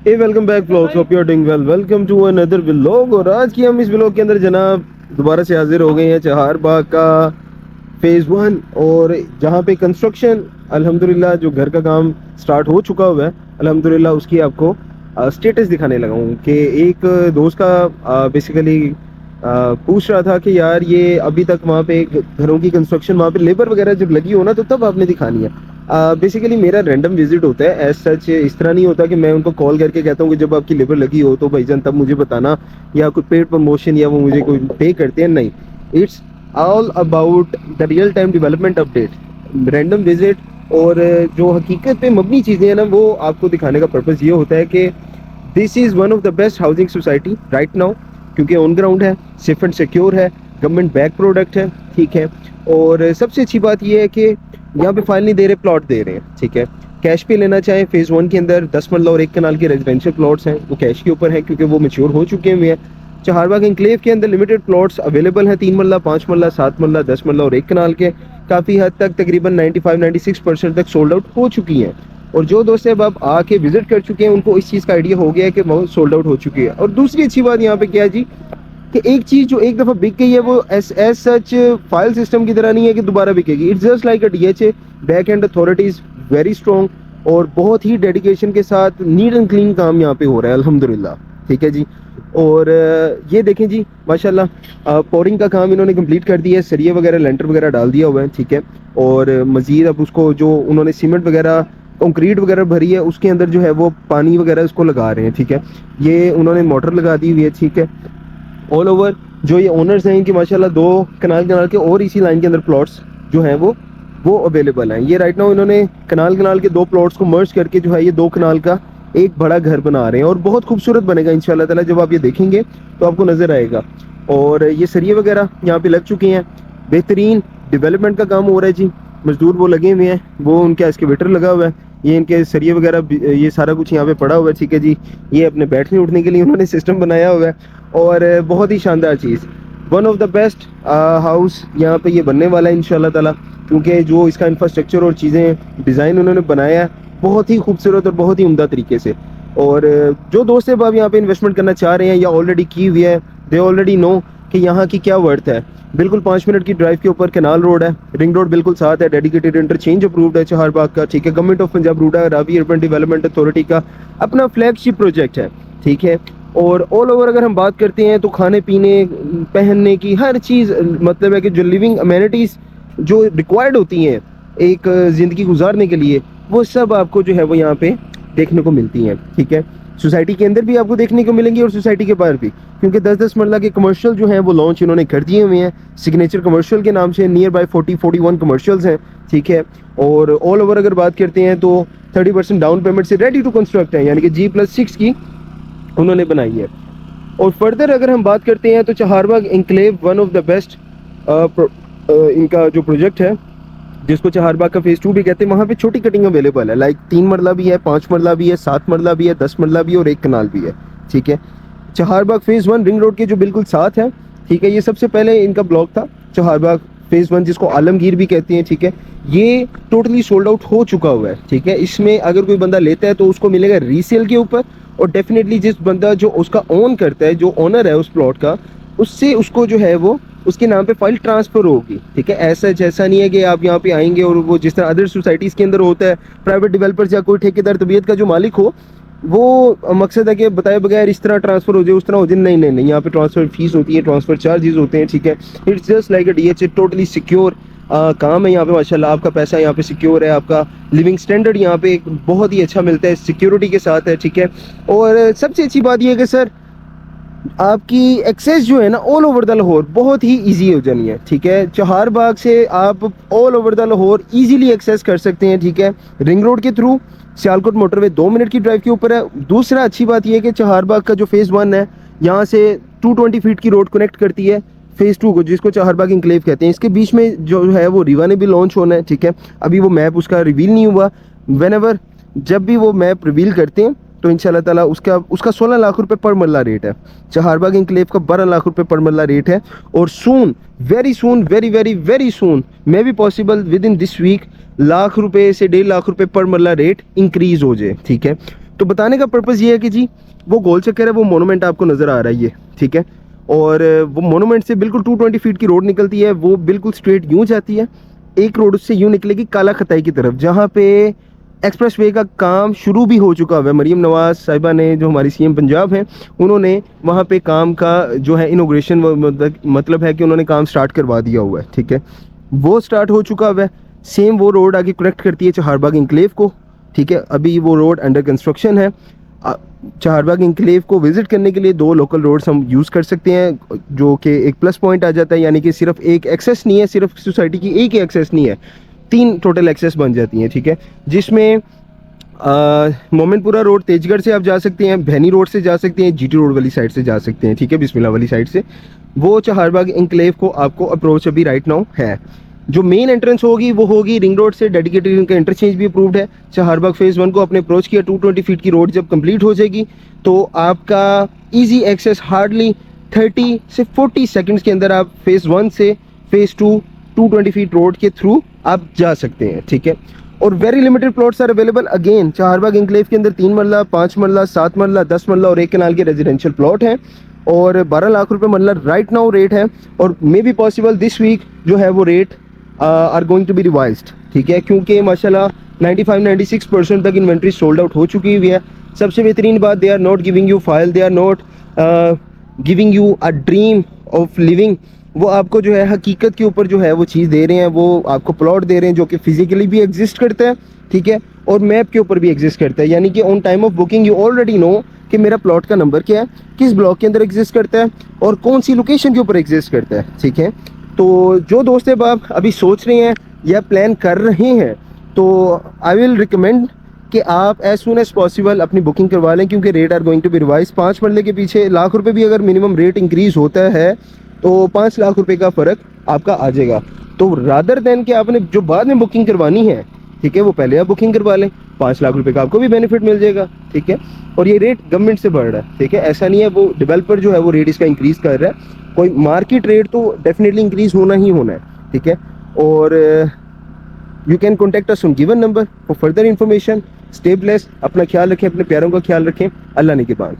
Hey welcome back vlogs, hope you are doing well. Welcome to another vlog. और आज की हम इस व्लॉग के अंदर जनाब दोबारा से हाजिर हो गए हैं चहारबाग का फेज़ 1, और जहां पे कंस्ट्रक्शन अल्हम्दुलिल्लाह जो घर का काम स्टार्ट हो चुका हुआ है अल्हम्दुलिल्लाह, उसकी आपको स्टेटस दिखाने लगा हूँ। कि एक दोस्त का बेसिकली पूछ रहा था कि यार ये अभी तक वहाँ पे घरों की कंस्ट्रक्शन, वहाँ पे लेबर वगैरह जब लगी हो ना तो तब आपने दिखानी है। बेसिकली मेरा रैंडम विजिट होता है, एज सच इस तरह नहीं होता कि मैं उनको कॉल करके कहता हूँ कि जब आपकी लेबर लगी हो तो भाईजान तब मुझे बताना, या कोई पेड प्रमोशन या वो मुझे कोई पे करते हैं, नहीं। It's all about the real time development update, random visit. और जो हकीकत पे मबनी चीज़ें हैं ना, वो आपको दिखाने का पर्पज़ ये होता है कि this is one of the best housing society right now, क्योंकि ऑन ग्राउंड है, सेफ एंड सिक्योर है, गवर्नमेंट बैक प्रोडक्ट है, ठीक है। और सबसे अच्छी बात यह है कि यहाँ पे फाइल नहीं दे रहे, प्लॉट दे रहे हैं, ठीक है। कैश पे लेना चाहें, फेज़ 1 के अंदर 10 मरला और 1 कनाल के रेजिडेंशियल प्लॉट्स हैं, वो कैश के ऊपर हैं क्योंकि वो मैच्योर हो चुके हुए हैं। चहारबाग एनक्लेव के अंदर लिमिटेड प्लॉट्स अवेलेबल हैं, 3 मरला, 5 मरला, 7 मरला, 10 मरला और 1 कनाल के। काफ़ी हद तक तकरीबन 95-96% तक सोल्ड आउट हो चुकी हैं। और जो दोस्त अब आके विजिट कर चुके हैं उनको इस चीज़ का आइडिया हो गया है कि वो सोल्ड आउट हो चुकी है। और दूसरी अच्छी बात यहाँ पे क्या है जी, कि एक चीज़ जो एक दफ़ा बिक गई है वो एस सच फाइल सिस्टम की तरह नहीं है कि दोबारा बिकेगी। It's just like a DHA, back and authorities very strong, और बहुत ही डेडिकेशन के साथ नीट एंड क्लीन काम यहाँ पे हो रहा है अल्हम्दुलिल्लाह, ठीक है जी। और ये देखें जी माशाल्लाह, पोरिंग का काम इन्होंने कंप्लीट कर दिया है, सरिया वगैरह लेंटर वगैरह डाल दिया हुआ है, ठीक है। और मज़ीद अब उसको जो उन्होंने सीमेंट वगैरह कंक्रीट वगैरह भरी है उसके अंदर जो है वो पानी वगैरह उसको लगा रहे हैं, ठीक है। ये उन्होंने मोटर लगा दी हुई है, ठीक है। ऑल ओवर जो ये ओनर्स हैं इनके माशाल्लाह 2 कनाल के और इसी लाइन के अंदर प्लॉट्स जो हैं वो अवेलेबल हैं। ये राइट नाउ इन्होंने कनाल के 2 प्लॉट्स को मर्ज करके जो है ये 2 कनाल का एक बड़ा घर बना रहे हैं, और बहुत खूबसूरत बनेगा इंशाल्लाह ताला। जब आप ये देखेंगे तो आपको नज़र आएगा। और ये सरिये वगैरह यहाँ पे लग चुके हैं, बेहतरीन डेवलपमेंट का काम हो रहा है जी। मजदूर वो लगे हुए हैं, वो उनके एक्सकेवेटर लगा हुआ है, ये इनके सरिये वगैरह ये सारा कुछ यहाँ पे पड़ा हुआ है, ठीक है जी। ये अपने बैठने उठने के लिए उन्होंने सिस्टम बनाया हुआ है, और बहुत ही शानदार चीज़, one of the best house यहाँ पे ये बनने वाला है इंशाल्लाह ताला। क्योंकि जो इसका इंफ्रास्ट्रक्चर और चीज़ें डिज़ाइन उन्होंने बनाया है बहुत ही खूबसूरत और बहुत ही उम्दा तरीके से। और जो दोस्त अब यहाँ पे इन्वेस्टमेंट करना चाह रहे हैं या ऑलरेडी की हुई है, दे ऑलरेडी नो कि यहाँ की क्या वर्थ है। बिल्कुल 5 मिनट की ड्राइव के ऊपर कैनाल रोड है, रिंग रोड बिल्कुल साथ है, डेडिकेटेड इंटरचेंज अप्रूव्ड है चहारबाग का, ठीक है। Government of Punjab RUDA Ravi urban development authority का अपना फ्लैगशिप प्रोजेक्ट है, ठीक है। और ऑल ओवर अगर हम बात करते हैं तो खाने पीने पहनने की हर चीज़, मतलब है कि जो लिविंग अमेनिटीज़ जो रिक्वायर्ड होती हैं एक ज़िंदगी गुजारने के लिए, वो सब आपको जो है वो यहाँ पे देखने को मिलती हैं, ठीक है। सोसाइटी के अंदर भी आपको देखने को मिलेंगी और सोसाइटी के बाहर भी, क्योंकि 10-10 मरला के कमर्शियल जो हैं वो लॉन्च इन्होंने कर दिए हुए हैं सिग्नेचर कमर्शियल के नाम से। नियर बाय 40-41 कमर्शियल्स हैं, ठीक है। और ऑल ओवर अगर बात करते हैं तो 30% डाउन पेमेंट से रेडी टू कंस्ट्रक्ट है, यानी कि G+6 की उन्होंने बनाई है। और फर्दर अगर हम बात करते हैं तो Chaharbagh enclave one of the best इनका जो प्रोजेक्ट है, जिसको चहारबाग का फेज़ 2 भी कहते हैं, वहाँ पे छोटी कटिंग अवेलेबल है। लाइक 3 मरला भी है, 5 मरला भी है, 7 मरला भी है, 10 मरला भी है और 1 कनाल भी है, ठीक है। चहारबाग फेज़ 1 रिंग रोड के जो बिल्कुल साथ है, ठीक है। ये सबसे पहले इनका ब्लॉक था चहारबाग फेज़ 1, जिसको आलमगीर भी कहते हैं, ठीक है। ये टोटली सोल्ड आउट हो चुका हुआ है, ठीक है। इसमें अगर कोई बंदा लेता है तो उसको मिलेगा रीसेल के ऊपर, और डेफिनेटली जिस बंदा जो उसका ओन करता है, जो ओनर है उस प्लॉट का, उससे उसको जो है वो उसके नाम पे फाइल ट्रांसफ़र होगी, ठीक है। ऐसा जैसा नहीं है कि आप यहाँ पे आएंगे और वो जिस तरह अदर सोसाइटीज़ के अंदर होता है, प्राइवेट डेवलपर्स या कोई ठेकेदार तबीयत का जो मालिक हो, वो मकसद है कि बताए बगैर इस तरह ट्रांसफ़र हो जाए, उस तरह हो जाए। नहीं नहीं नहीं, यहाँ पे ट्रांसफ़र फीस होती है, ट्रांसफ़र चार्जेस होते हैं, ठीक है। It's just like a DHA, totally secure काम है यहाँ पे माशाल्लाह। आपका पैसा यहाँ पे सिक्योर है, आपका लिविंग स्टैंडर्ड यहाँ पे बहुत ही अच्छा मिलता है, सिक्योरिटी के साथ है, ठीक है। और सबसे अच्छी बात यह है कि सर आपकी एक्सेस जो है ना ऑल ओवर द लाहौर बहुत ही इजी हो जानी है, ठीक है। चहारबाग से आप all over the Lahore easily access कर सकते हैं, ठीक है। रिंग रोड के थ्रू सियालकोट मोटरवे 2 मिनट की ड्राइव के ऊपर है। दूसरा अच्छी बात यह है कि चहारबाग का जो फेज़ 1 है, यहाँ से 220 फीट की रोड कनेक्ट करती है फेज़ 2 को, जिसको चहारबाग एनक्लेव कहते हैं। इसके बीच में जो है वो रिवा ने भी लॉन्च होना है, ठीक है। अभी वो मैप उसका रिवील नहीं हुआ, व्हेनेवर जब भी वो मैप रिवील करते हैं तो इंशाल्लाह ताला उसका 16 लाख रुपए पर मरला रेट है। चहारबाग एनक्लेव का 12 लाख रुपए पर मरला रेट है। और soon, very soon, very very very soon, may be possible within this week, lakh रुपए से 1.5 लाख रुपए पर मरला रेट इंक्रीज हो जाए, ठीक है। तो बताने का पर्पज़ ये है कि जी वो गोल चक्कर है, वो मोनूमेंट आपको नज़र आ रहा है ये, ठीक है। और वो मोनूमेंट से बिल्कुल 220 फीट की रोड निकलती है, वो बिल्कुल स्ट्रेट यूँ जाती है, एक रोड उससे यूँ निकलेगी काला खताई की तरफ, जहाँ पे एक्सप्रेस वे का काम शुरू भी हो चुका हुआ है। मरीम नवाज़ साहिबा ने, जो हमारी सीएम पंजाब हैं, उन्होंने वहाँ पे काम का जो है इनोग्रेशन, मतलब है कि उन्होंने काम स्टार्ट करवा दिया हुआ है, ठीक है। वो स्टार्ट हो चुका हुआ है। सेम वो रोड आगे कनेक्ट करती है चहारबाग इंक्लेव को, ठीक है। अभी वो रोड अंडर कंस्ट्रक्शन है। चहारबाग इंक्लेव को विज़िट करने के लिए 2 लोकल रोड्स हम यूज़ कर सकते हैं, जो कि एक प्लस पॉइंट आ जाता है, यानी कि सिर्फ एक एक्सेस नहीं है, सिर्फ सोसाइटी की एक ही एक्सेस नहीं है, 3 टोटल एक्सेस बन जाती हैं, ठीक है। जिसमें मोमिनपुरा रोड तेजगढ़ से आप जा सकते हैं, भैनी रोड से जा सकते हैं, जीटी रोड वाली साइड से जा सकते हैं, ठीक है, बिस्मिल्लाह वाली साइड से। वो चहारबाग इंक्लेव को आपको अप्रोच अभी राइट नाउ है। जो मेन एंट्रेंस होगी वो होगी रिंग रोड से, डेडिकेटेड इनका इंटरचेंज भी अप्रूव्ड है। चहारबाग फेज़ 1 को अपने अप्रोच किया, 220 फीट की रोड जब कंप्लीट हो जाएगी तो आपका इजी एक्सेस हार्डली 30 से 40 सेकंड्स के अंदर आप फेज़ 1 से फेज़ 2 220 फीट रोड के थ्रू आप जा सकते हैं, ठीक है। और very limited plots are available again Chaharbagh enclave के अंदर। 3 मरला, 5 मरला, 7 मरला, 10 मरला और 1 कनाल के रेजिडेंशियल प्लॉट हैं, और 12 लाख रुपए मरला राइट नाउ रेट है। और may be possible this week जो है वो rate are going to be revised, ठीक है, क्योंकि माशाल्लाह 95-96% तक इन्वेंट्री सोल्ड आउट हो चुकी हुई है। सबसे बेहतरीन बात, they are not giving you file, they are not giving you a dream of living. वो आपको जो है हकीकत के ऊपर जो है वो चीज़ दे रहे हैं, वो आपको प्लॉट दे रहे हैं जो कि फिजिकली भी एग्जिस्ट करता है, ठीक है, और मैप के ऊपर भी एग्जिस्ट करता है। यानी कि on time of booking you already know कि मेरा प्लॉट का नंबर क्या है, किस ब्लॉक के अंदर एग्जिस्ट करता है और कौन सी लोकेशन के ऊपर एग्जिस्ट करता है, ठीक है। तो जो दोस्त आप अभी सोच रहे हैं या प्लान कर रहे हैं, तो आई विल रिकमेंड कि आप एज सुन एज पॉसिबल अपनी बुकिंग करवा लें, क्योंकि rate are going to be revise. 5 marla के पीछे लाख रुपए भी अगर मिनिमम रेट इंक्रीज होता है तो 5 लाख रुपए का फ़र्क आपका आ जाएगा। तो रादर देन कि आपने जो बाद में बुकिंग करवानी है, ठीक है, वो पहले आप बुकिंग करवा लें, 5 लाख रुपए का आपको भी बेनिफिट मिल जाएगा, ठीक है। और ये रेट गवर्नमेंट से बढ़ रहा है, ठीक है, ऐसा नहीं है वो डेवलपर जो है वो रेट इसका इंक्रीज़ कर रहा है। कोई मार्केट रेट तो डेफिनेटली इंक्रीज़ होना ही होना है, ठीक है। और you can contact us on given number for further information. Stay blessed, अपना ख्याल रखें, अपने प्यारों का ख्याल रखें। अल्लाह निगहबान।